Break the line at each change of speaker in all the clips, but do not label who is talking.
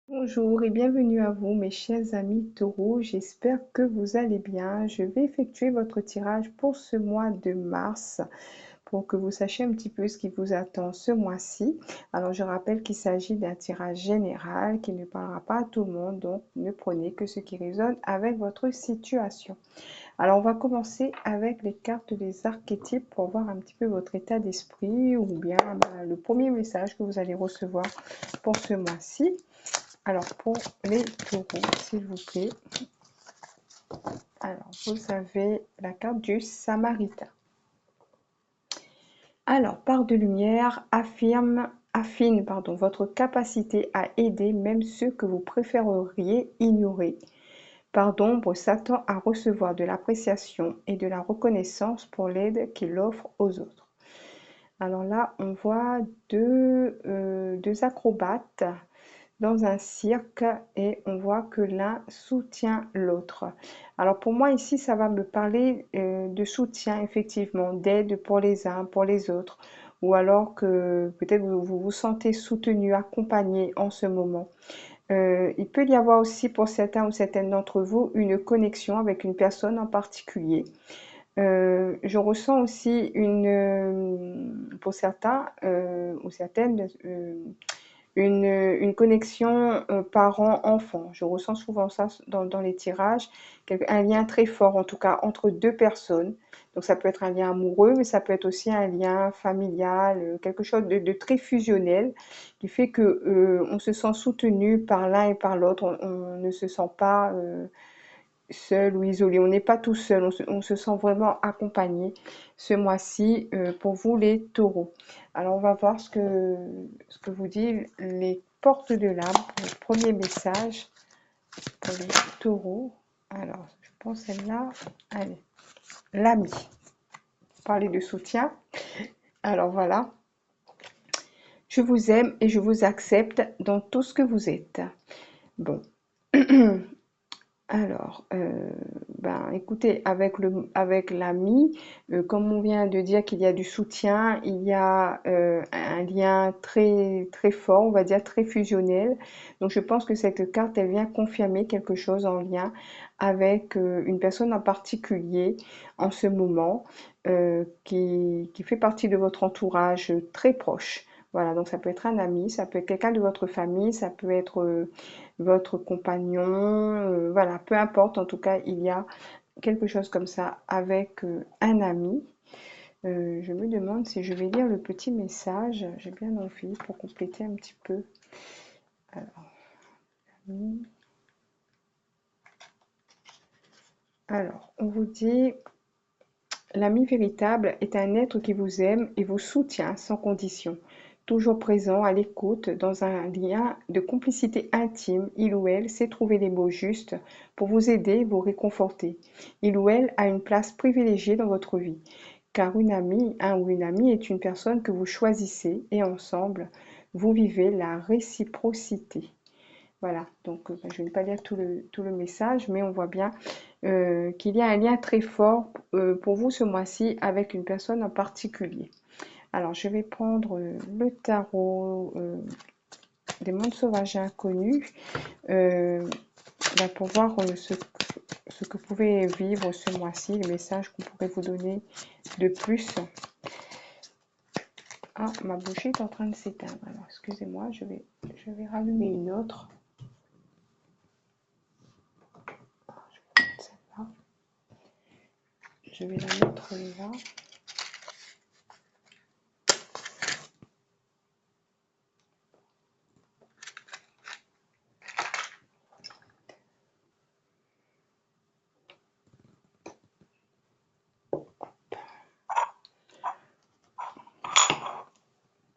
Bonjour et bienvenue à vous mes chers amis taureaux, j'espère que vous allez bien. Je vais effectuer votre tirage pour ce mois de mars pour que vous sachiez un petit peu ce qui vous attend ce mois-ci. Alors je rappelle qu'il s'agit d'un tirage général qui ne parlera pas à tout le monde, donc ne prenez que ce qui résonne avec votre situation. Alors on va commencer avec les cartes des archétypes pour voir un petit peu votre état d'esprit ou bien le premier message que vous allez recevoir pour ce mois-ci. Alors, pour les taureaux, s'il vous plaît. Alors, vous avez la carte du Samaritain. Alors, part de lumière affine votre capacité à aider même ceux que vous préféreriez ignorer. Part d'ombre s'attend à recevoir de l'appréciation et de la reconnaissance pour l'aide qu'il offre aux autres. Alors là, on voit deux acrobates dans un cirque et on voit que l'un soutient l'autre. Alors pour moi ici, ça va me parler de soutien, effectivement, d'aide pour les uns, pour les autres, ou alors que peut-être vous vous sentez soutenu, accompagné en ce moment. Il peut y avoir aussi pour certains ou certaines d'entre vous une connexion avec une personne en particulier. Je ressens aussi pour certains ou certaines, une connexion parent-enfant. Je ressens souvent ça dans les tirages, un lien très fort en tout cas entre deux personnes. Donc ça peut être un lien amoureux, mais ça peut être aussi un lien familial, quelque chose de très fusionnel, qui fait que on se sent soutenu par l'un et par l'autre. On ne se sent pas seul ou isolé. On n'est pas tout seul, on se sent vraiment accompagné ce mois-ci pour vous les taureaux. Alors on va voir ce que vous disent les portes de l'âme pour le premier message pour les taureaux. Alors je pense celle-là, allez, l'ami. Parler de soutien. Alors voilà, je vous aime et je vous accepte dans tout ce que vous êtes. Bon. Alors, ben, écoutez, avec l'ami, comme on vient de dire qu'il y a du soutien, il y a un lien très, très fort, on va dire très fusionnel. Donc, je pense que cette carte, elle vient confirmer quelque chose en lien avec une personne en particulier en ce moment, qui fait partie de votre entourage très proche. Voilà, donc ça peut être un ami, ça peut être quelqu'un de votre famille, ça peut être votre compagnon, voilà, peu importe, en tout cas, il y a quelque chose comme ça avec un ami. Je me demande si je vais lire le petit message, j'ai bien envie pour compléter un petit peu. Alors, on vous dit, l'ami véritable est un être qui vous aime et vous soutient sans condition. Toujours présent, à l'écoute, dans un lien de complicité intime, il ou elle sait trouver les mots justes pour vous aider, vous réconforter. Il ou elle a une place privilégiée dans votre vie, car une amie, un ou une amie est une personne que vous choisissez et ensemble, vous vivez la réciprocité. Voilà, donc je ne vais pas lire tout le message, mais on voit bien qu'il y a un lien très fort pour vous ce mois-ci avec une personne en particulier. Alors, je vais prendre le tarot des mondes sauvages et inconnus pour voir ce que vous pouvez vivre ce mois-ci, les messages qu'on pourrait vous donner de plus. Ah, ma bougie est en train de s'éteindre. Alors, excusez-moi, je vais rallumer une autre. Celle-là. Je vais la mettre là.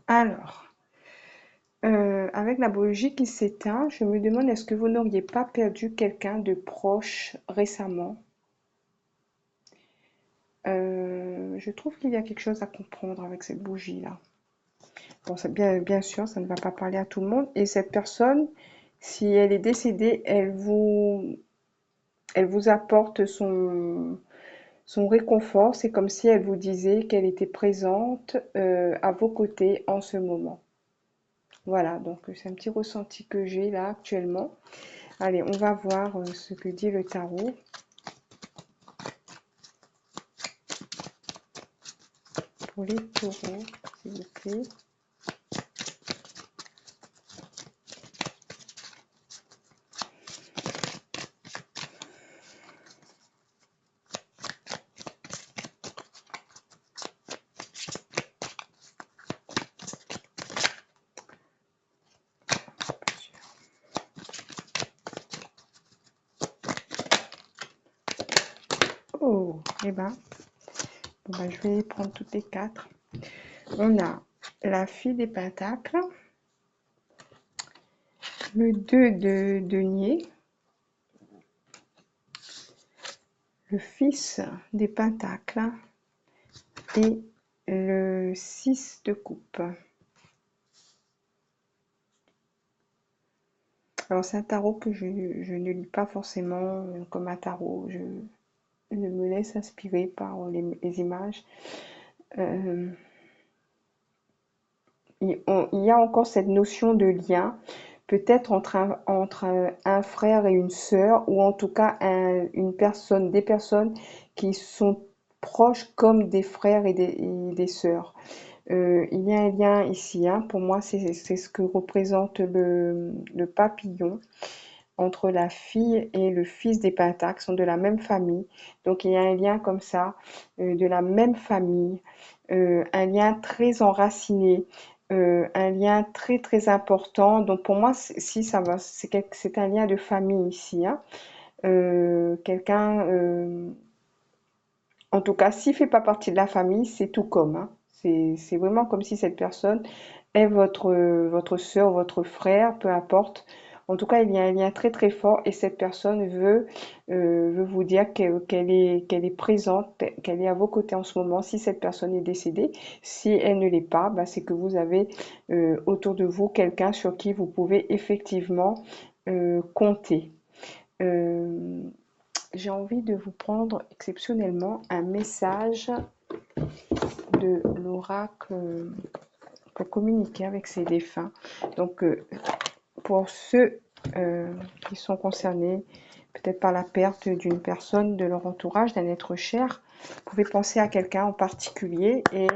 Alors, avec la bougie qui s'éteint, je me demande est-ce que vous n'auriez pas perdu quelqu'un de proche récemment? Je trouve qu'il y a quelque chose à comprendre avec cette bougie-là. Bon, bien sûr, ça ne va pas parler à tout le monde. Et cette personne, si elle est décédée, elle vous apporte son réconfort. C'est comme si elle vous disait qu'elle était présente à vos côtés en ce moment. Voilà, donc c'est un petit ressenti que j'ai là actuellement. Allez, on va voir ce que dit le tarot. Pour les taureaux, s'il vous plaît. Oh, eh ben, bon, ben, je vais prendre toutes les quatre. On a la fille des pentacles, le 2 de denier, le fils des pentacles et le 6 de coupe. Alors c'est un tarot que je ne lis pas forcément comme un tarot, je me laisse inspirer par les images. Il y a encore cette notion de lien, peut-être entre un frère et une sœur, ou en tout cas une personne, des personnes qui sont proches comme des frères et des sœurs. Il y a un lien ici, hein. Pour moi, c'est ce que représente le papillon entre la fille et le fils des pentacles, sont de la même famille. Donc il y a un lien comme ça, de la même famille, un lien très enraciné, un lien très très important. Donc pour moi, si ça va, c'est un lien de famille ici, hein. Quelqu'un, en tout cas, s'il fait pas partie de la famille, c'est tout comme, hein. C'est vraiment comme si cette personne est votre sœur, votre frère, peu importe. En tout cas, il y a un lien très très fort et cette personne veut vous dire qu'elle est présente, qu'elle est à vos côtés en ce moment. Si cette personne est décédée, si elle ne l'est pas, bah, c'est que vous avez autour de vous quelqu'un sur qui vous pouvez effectivement compter. Euh, j'ai envie de vous prendre exceptionnellement un message de l'oracle pour communiquer avec ses défunts. Donc, pour ceux qui sont concernés peut-être par la perte d'une personne de leur entourage, d'un être cher, vous pouvez penser à quelqu'un en particulier et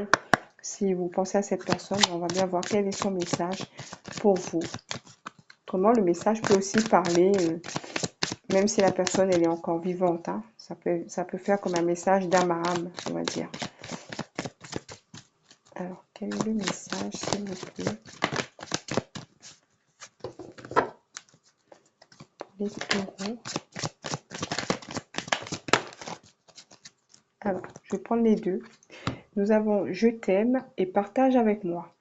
si vous pensez à cette personne, on va bien voir quel est son message pour vous. Autrement, le message peut aussi parler, même si la personne elle est encore vivante, hein, ça peut faire comme un message d'âme à âme, on va dire. Alors, quel est le message, s'il vous plaît, pour les taureaux? Alors, je vais prendre les deux. Nous avons « Je t'aime et partage avec moi ».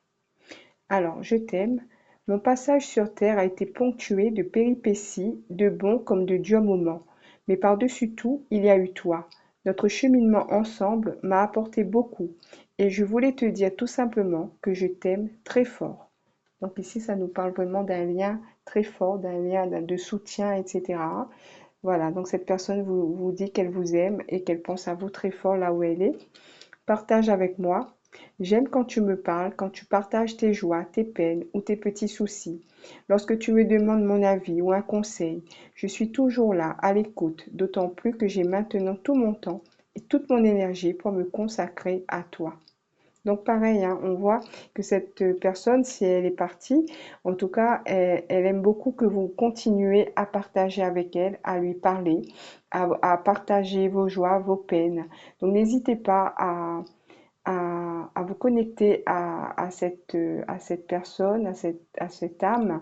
Alors, je t'aime. Mon passage sur Terre a été ponctué de péripéties, de bons comme de durs moments. Mais par-dessus tout, il y a eu toi. Notre cheminement ensemble m'a apporté beaucoup. Et je voulais te dire tout simplement que je t'aime très fort. Donc ici, ça nous parle vraiment d'un lien très fort, d'un lien de soutien, etc. Voilà, donc cette personne vous dit qu'elle vous aime et qu'elle pense à vous très fort là où elle est. Partage avec moi. J'aime quand tu me parles, quand tu partages tes joies, tes peines ou tes petits soucis. Lorsque tu me demandes mon avis ou un conseil, je suis toujours là, à l'écoute, d'autant plus que j'ai maintenant tout mon temps et toute mon énergie pour me consacrer à toi. Donc pareil, hein, on voit que cette personne, si elle est partie, en tout cas, elle aime beaucoup que vous continuez à partager avec elle, à lui parler, à partager vos joies, vos peines. Donc n'hésitez pas à vous connecter à cette personne, à cette âme,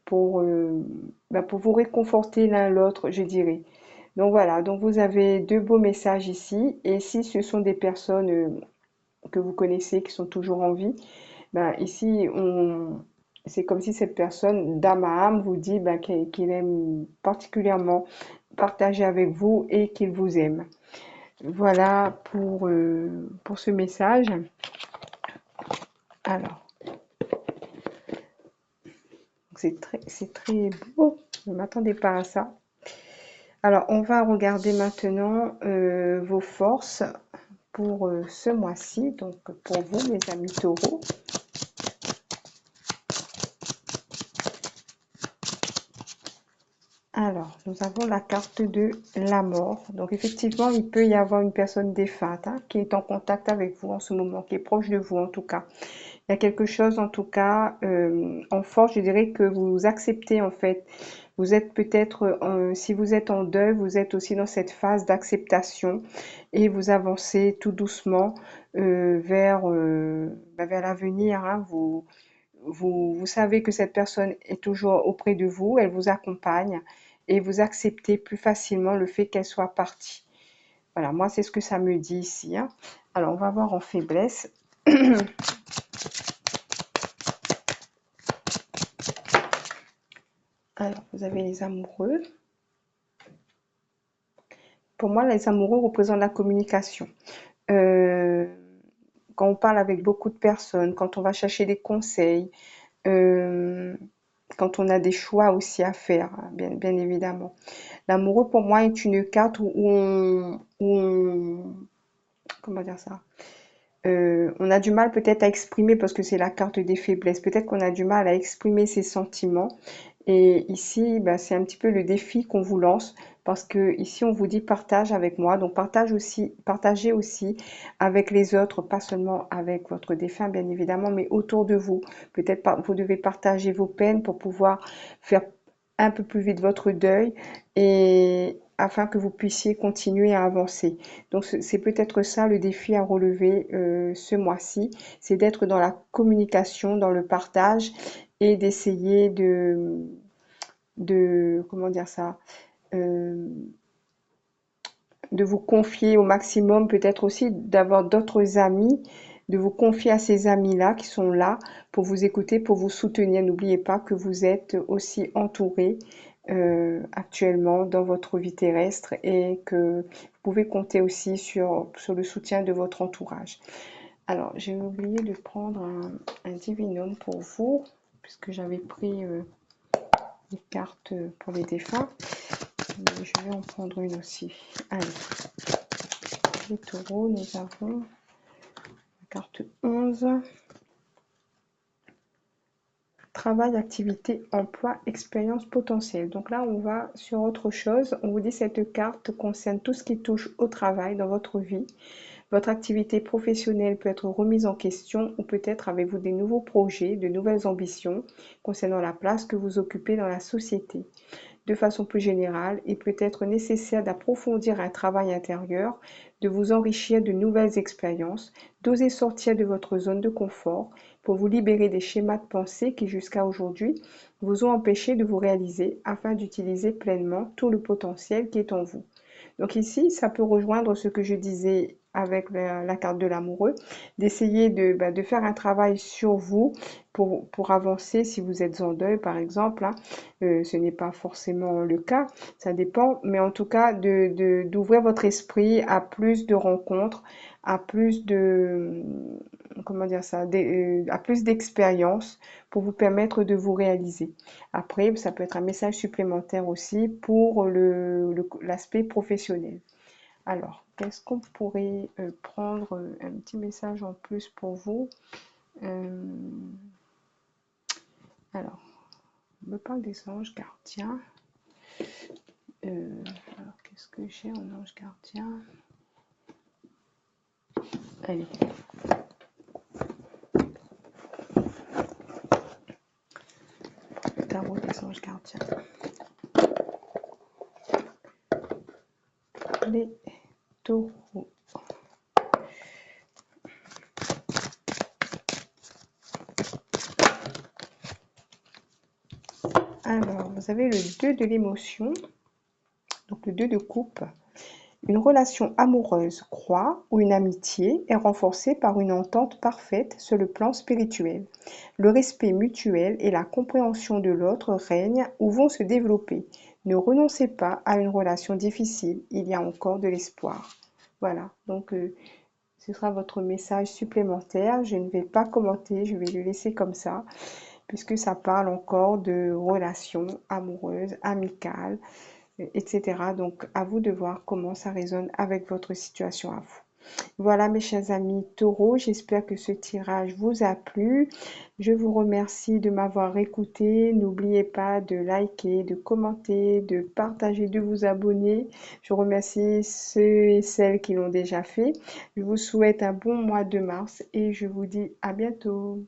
pour vous réconforter l'un l'autre, je dirais. Donc voilà, donc vous avez deux beaux messages ici. Et si ce sont des personnes que vous connaissez, qui sont toujours en vie, ben ici, c'est comme si cette personne, d'âme à âme, vous dit ben, qu'il aime particulièrement partager avec vous et qu'il vous aime. Voilà pour ce message. Alors, c'est très beau. Je ne m'attendais pas à ça. Alors, on va regarder maintenant vos forces pour ce mois-ci. Donc, pour vous, mes amis taureaux. Alors, nous avons la carte de la mort. Donc, effectivement, il peut y avoir une personne défunte hein, qui est en contact avec vous en ce moment, qui est proche de vous en tout cas. Il y a quelque chose en tout cas en force, je dirais que vous acceptez en fait. Vous êtes peut-être, si vous êtes en deuil, vous êtes aussi dans cette phase d'acceptation et vous avancez tout doucement vers l'avenir. Hein. Vous savez que cette personne est toujours auprès de vous, elle vous accompagne et vous acceptez plus facilement le fait qu'elle soit partie. Voilà, moi c'est ce que ça me dit ici. Hein. Alors on va voir en faiblesse. Alors vous avez les amoureux. Pour moi, les amoureux représentent la communication. Euh, Quand on parle avec beaucoup de personnes, quand on va chercher des conseils, euh, quand on a des choix aussi à faire, hein, bien évidemment. L'amoureux, pour moi, est une carte comment dire ça? On a du mal peut-être à exprimer parce que c'est la carte des faiblesses. Peut-être qu'on a du mal à exprimer ses sentiments. Et ici, bah, c'est un petit peu le défi qu'on vous lance parce que ici, on vous dit partage avec moi. Donc, partagez aussi avec les autres, pas seulement avec votre défunt, bien évidemment, mais autour de vous. Peut-être vous devez partager vos peines pour pouvoir faire un peu plus vite votre deuil et afin que vous puissiez continuer à avancer. Donc c'est peut-être ça le défi à relever ce mois-ci, c'est d'être dans la communication, dans le partage et d'essayer comment dire ça, euh, de vous confier au maximum, peut-être aussi d'avoir d'autres amis, de vous confier à ces amis-là qui sont là pour vous écouter, pour vous soutenir. N'oubliez pas que vous êtes aussi entouré actuellement dans votre vie terrestre et que vous pouvez compter aussi sur le soutien de votre entourage. Alors, j'ai oublié de prendre un divinum pour vous, puisque j'avais pris les cartes pour les défunts. Mais je vais en prendre une aussi. Allez, les taureaux, nous avons la carte 11. Travail, activité, emploi, expérience potentielle. Donc là, on va sur autre chose. On vous dit cette carte concerne tout ce qui touche au travail dans votre vie. Votre activité professionnelle peut être remise en question ou peut-être avez-vous des nouveaux projets, de nouvelles ambitions concernant la place que vous occupez dans la société. De façon plus générale, il peut être nécessaire d'approfondir un travail intérieur, de vous enrichir de nouvelles expériences, d'oser sortir de votre zone de confort pour vous libérer des schémas de pensée qui jusqu'à aujourd'hui vous ont empêché de vous réaliser afin d'utiliser pleinement tout le potentiel qui est en vous. Donc ici, ça peut rejoindre ce que je disais avec la carte de l'amoureux, d'essayer de faire un travail sur vous pour avancer si vous êtes en deuil, par exemple. Hein. Ce n'est pas forcément le cas, ça dépend, mais en tout cas, d'ouvrir votre esprit à plus de rencontres, à plus de, comment dire ça, à plus d'expérience pour vous permettre de vous réaliser. Après, ça peut être un message supplémentaire aussi pour l'aspect professionnel. Alors, qu'est-ce qu'on pourrait prendre un petit message en plus pour vous? Euh, alors, on me parle des anges gardiens. Alors, qu'est-ce que j'ai en ange gardien? Allez. Le tarot des anges gardiens. Les taureaux. Alors, vous avez le 2 de l'émotion, donc le 2 de coupe. Une relation amoureuse croît ou une amitié est renforcée par une entente parfaite sur le plan spirituel. Le respect mutuel et la compréhension de l'autre règnent ou vont se développer. Ne renoncez pas à une relation difficile, il y a encore de l'espoir. Voilà, donc ce sera votre message supplémentaire. Je ne vais pas commenter, je vais le laisser comme ça, puisque ça parle encore de relations amoureuses, amicales, etc. Donc, à vous de voir comment ça résonne avec votre situation à vous. Voilà mes chers amis taureaux, j'espère que ce tirage vous a plu. Je vous remercie de m'avoir écouté. N'oubliez pas de liker, de commenter, de partager, de vous abonner. Je remercie ceux et celles qui l'ont déjà fait. Je vous souhaite un bon mois de mars et je vous dis à bientôt.